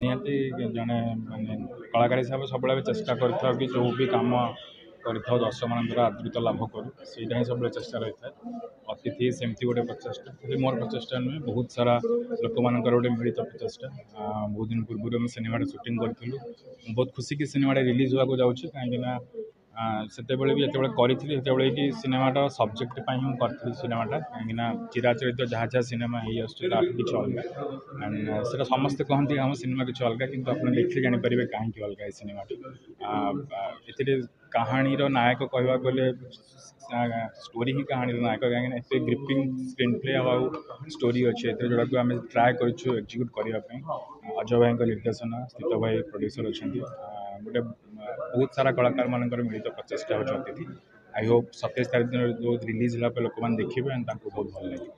निहाती जड़े माने कलाकार हिसाब से सब चेष्टा कर कि जो भी कम कर दर्शक मान आदृत लाभ करूँ से सब चेष्टा रही है। अतिथि सेमती गोटे प्रचेषा खाली मोर प्रचेषा नुहे बहुत सारा लोक मान गोटे मिलित प्रचेषा बहुत दिन पूर्व सिनेमा सुटिंग करूँ बहुत खुशी कि सिनेमा रिलीज होगा जाऊँगी कहीं से करी कि सिनेमाटा सब्जेक्ट ही करी सिनेमाटा कहीं चिराचरित जहाँ जहाँ सिनेमा हो किसी अलग एंड से समस्ते कहते हम सिनेमा किसी अलग कि आप देखिए जापर कहीं अलग है सिनेमाटी ए कहानीर नायक कहवा गले स्टोरी ही कहानी नायक कहीं ग्रिपिंग स्क्रीन प्ले आउ स्टोरी अच्छे जोड़ा को आम ट्राए कर एक्जिक्यूट करने अजय भाई निर्देशन स्थित भाई प्रोड्यूसर अच्छा गोटे बहुत सारा कलाकार मान मिलित प्रचेषा होती आई होप 27 तारीख दिन जो रिलीज है लोक मैंने देखिए एंड बहुत भल लगे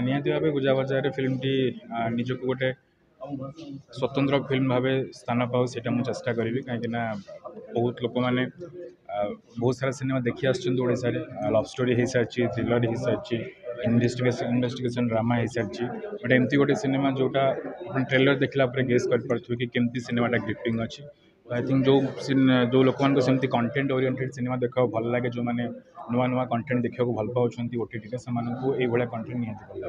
निहती भाव गुजा बजार फिल्म टी निजक गोटे स्वतंत्र फिल्म भाव स्थान पाऊ से चेष्टा करी कहीं बहुत लोक मैंने बहुत सारा सिनेमा देखी आसा लव स्टोरी हो सारी थ्रिलर हो सारी इन्वेस्टिगेशन ड्रामा हो सारी बट एमती गोटे सिनेमा जोटा ट्रेलर देखला गेस कर कि केमती सिनेमाटा ग्रिपिंग अच्छी आई थिंक जो लोक मान सेमती कंटेंट ओरिएंटेड सिनेमा देखा भल लगे जो मैंने नुआ नुआ कंटेंट देखा भल पाँच ओटीटी से कंटेंट निहाती भल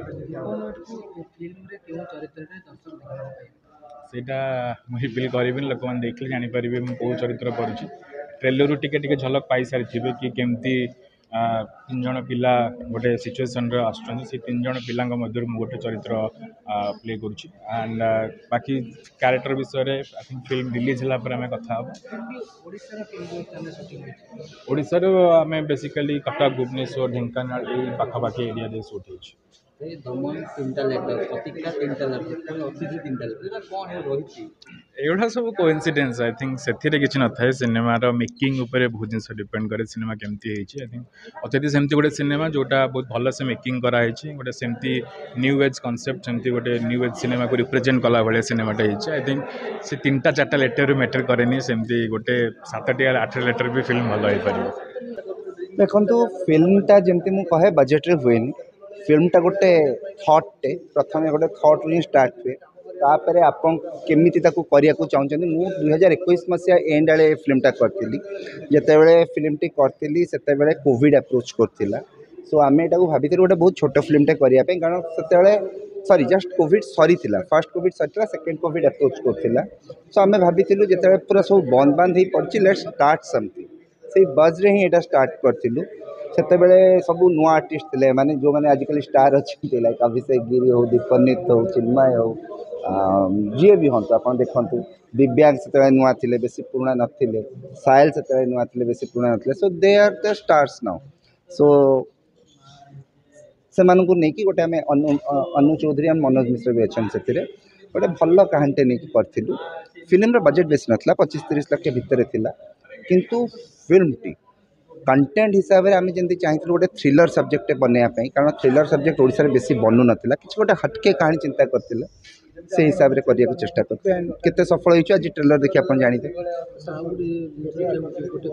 मुझे रिविल करी लोक मैंने देखले जापर मुझे कौ चरित्र करुँच ट्रेलर टिके झलक पाई सारी कि केमती 3 जन पिला गोटे सिचुएसन आसुँच 3 जन पिला मध्य गोटे चरित्र प्ले करुँची एंड बाकी कैरेक्टर विषय आई थिंक फिल्म रिलीज है आम कथा ओडिशा आम बेसिकली कटक भुवनेश्वर ढेंकानाल ये पाखापाखि एरिया शूट हो एगुड़ा सब कोइंसिडेंस आई थिंक से किसी न था सिनेमार मेकिंग उपर बहुत जिन डिपेंड करे सिनेमा केमती आई थिंक अत्यधि सेमती गोटे सिनेमा जोटा बहुत भल से मेकिंग कराई गोटे सेमती न्यू एज कॉन्सेप्ट सेमती गोटे न्यू एज सिनेमा को रिप्रेजेंट कला भाई सिनेमाटा आई थिंक से 3टा 4टा लेटर मैटर करे सेमती गोटे 7टी 8 लेटर भी फिल्म भल हो पार देखो फिल्मटा जमती मुझे कहे बजेट्रे हुए फिल्मटा गोटे थटे प्रथम गोटे थट ही स्टार्ट हुए तापर आप केमी करने को चाहते मुझे 2021 मसीहा एंड आड़े फिल्मटा करी जिते फिल्मटी करी से कोविड अप्रोच करथिला सो आम यहाँ भाभी गोटे बहुत छोट फिल्मटे करने कारण से सरी जस्ट कोविड सरी फर्स्ट कोविड सरी सेकेंड कोविड अप्रोच करथिला सो आम भाभी जिते पूरा सब बंद बंद हो पड़ी लेट्स स्टार्ट समथिंग से बज्रे ही यहाँ स्टार्ट करूँ से सब नुआ आर्टिस्ट थे माने जो मैंने आजिकल स्टार अच्छे लाइक अभिषेक गिरी हो दीपनीत हो चिन्मय हो जी भी हूँ आप देखु दिव्यांग से नुआ थे बेसी पुराणा नथिले साहिल से नुआ थे बेसी पुराणा नथिले so they are the stars now so से नहीं कि गोटे आम अनु चौधरी और मनोज मिश्र भी अच्छा से गोटे भल कहानीटे नहीं करूँ फिल्म बजेट बेसी नाला 25-30 लाख भितर था किंतु फिल्म टी कंटेंट हिसाब से आम जमी चाहिए गोटे थ्रिलर सब्जेक्ट बनवाई कारण थ्रिलर सब्जेक्ट ओडिशा रे बेसी बनू नाला कि गोटे हटके कहानी चिंता करते से हिसाब से करने को चेष्टा करते एंड केते सफल हो आज ट्रेलर देखिए आप जानते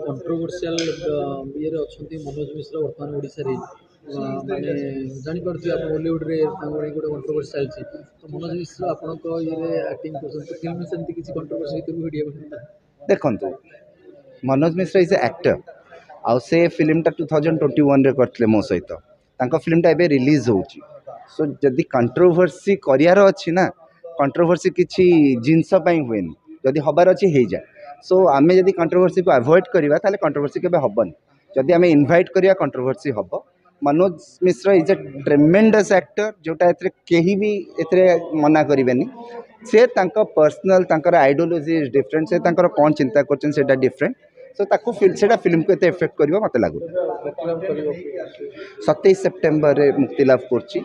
कंट्रोवर्शियल ये अच्छे मनोज मिश्र वर्तमान ओडिशा रे माने जानी पड़ती आप हॉलीवुड रे गोटे कंट्रोवर्सी चलती तो मनोज मिश्र आपन ये एक्टिंग कर फिल्म से किसी कंट्रोवर्सी वीडियो देखो मनोज मिश्र इज एक्टर आउ से फिल्मटा 2021 रे करथिले मो सहित तांको फिल्मटा एबे रिलीज होउची सो जदि कंट्रोवर्सी करियार अछि ना कंट्रोवर्सी किछि जिंस पई हुएनी जदि हबार अछि हे जाय सो आमे जदि कंट्रोवर्सी को अवॉइड करिवा ताले कंट्रोवर्सी केबे हबन जदि आमे इनवाइट करिया कंट्रोवर्सी हबो Manoj Mishra is a ट्रेमेंडस actor जोटा एथरे केही भी एथरे मना करिवेनी से तांको पर्सनल तांकर आइडियोलॉजी इज डिफरेंट से तांकर कोन चिंता करछन सेटा डिफरेंट सो ताकू फिल्म को एते इफेक्ट करिवो मते लागु 27 सेप्टेम्बर रे मुक्ति लाभ करछि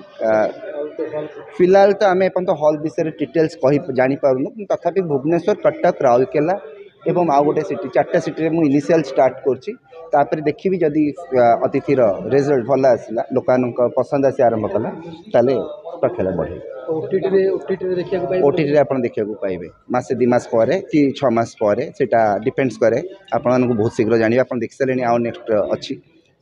फिलहाल तो आम एपन हॉल विषय डिटेल्स कहि जानि पारुनु तथापि भुवनेश्वर कटक राउरकेला एवं आउ गोटे सिटी 4टा सिटी मु इनिशियल स्टार्ट करछि तापर देखिबि जदि अतिथिर रिजल्ट भल आसला लोकानक पसंद आसी आरंभ कला ताले प्रखेला बढ़े ओटीटी आप देखा पाइबे मसे 2 मास पर कि 6 मास पर सेटा डिपेंड्स करे आपन बहुत शीघ्र जानिबे आपन देख सारे आउ नेक्स्ट अच्छी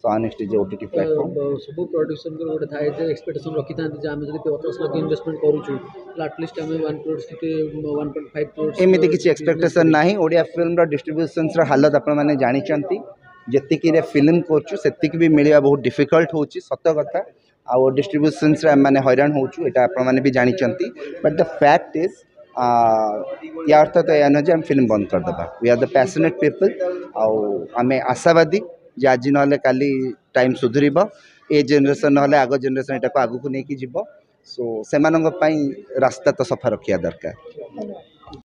so honest is OTT platform सब प्रोड्यूसर को गोटे थाए जे एक्सपेक्टेशन रखी था आम जब 50 लाख इन्वेस्टमेंट करूँ आटलिस्ट आम 1 करोड़ 1.5 करोड़ एमती किसी एक्सपेक्टेशन ना ओडिया फिल्म डिस्ट्रीब्यूशन हालत आपने जानते जी फिल्म कर भी मिलवा बहुत डिफिकल्ट हो सत कथा आउ डिस्ट्रीब्यूशन मैंने हैरान होने भी जानते बट द फैक्ट इज या अर्थ तो यह नुह आम फिल्म बंद करदे we are the passionate people आम आशावादी जे आज ना काली टाइम सुधर ए जेनेरेशन ना आग जेनेरेशन यहाँ आगू नहीं जीव सो से रास्ता तो सफा रखा दरकार।